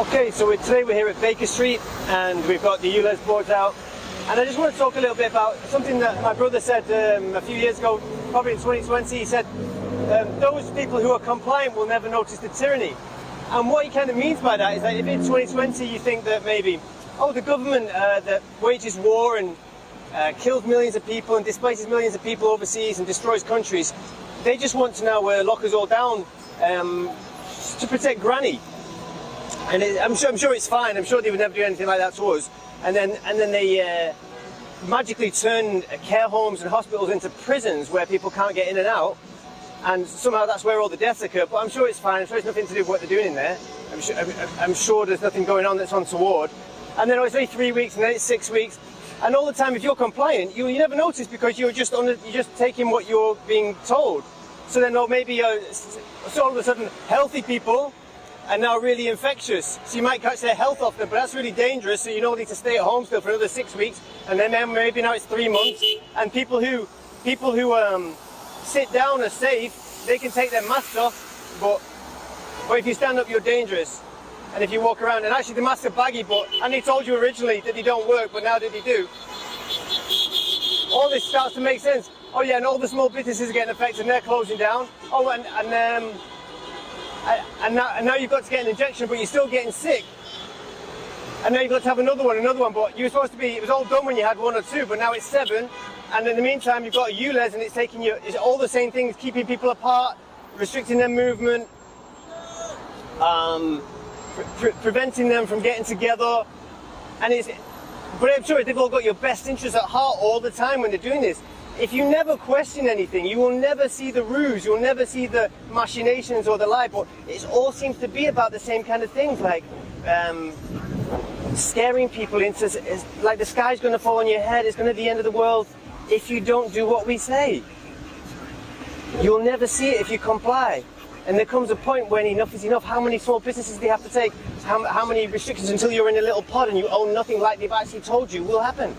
Okay, so today we're here at Baker Street and we've got the ULEZ boards out, and I just want to talk a little bit about something that my brother said a few years ago, probably in 2020. He said those people who are compliant will never notice the tyranny. And what he kind of means by that is that if in 2020 you think that maybe, oh, the government that wages war and kills millions of people and displaces millions of people overseas and destroys countries, they just want to now lock us all down to protect Granny. And I'm sure it's fine. I'm sure they would never do anything like that to us. And then they magically turn care homes and hospitals into prisons where people can't get in and out. And somehow that's where all the deaths occur. But I'm sure it's fine. I'm sure it's nothing to do with what they're doing in there. I'm sure there's nothing going on that's untoward. And then it's only 3 weeks, and then it's 6 weeks. And all the time, if you're compliant, you never notice because you're just taking what you're being told. So then maybe so all of a sudden healthy people are now really infectious. So you might catch their health off them, but that's really dangerous. So you need to stay at home still for another 6 weeks, and then maybe now it's 3 months. And people who sit down are safe. They can take their masks off, but if you stand up, you're dangerous. And if you walk around, and actually the masks are baggy, and they told you originally that they don't work, but now that they do, all this starts to make sense. Oh yeah, and all the small businesses are getting affected, and they're closing down. Oh, and now you've got to get an injection, but you're still getting sick. And now you've got to have another one, but you were supposed to be, it was all done when you had 1 or 2, but now it's 7. And in the meantime, you've got a ULEZ, and it's all the same things, keeping people apart, restricting their movement, preventing them from getting together. But I'm sure they've all got your best interests at heart all the time when they're doing this. If you never question anything, you will never see the ruse, you'll never see the machinations or the lie, but it all seems to be about the same kind of things, like scaring people into, like the sky's going to fall on your head, it's going to be the end of the world if you don't do what we say. You'll never see it if you comply. And there comes a point when enough is enough. How many small businesses they have to take, how many restrictions until you're in a little pod and you own nothing like they've actually told you will happen.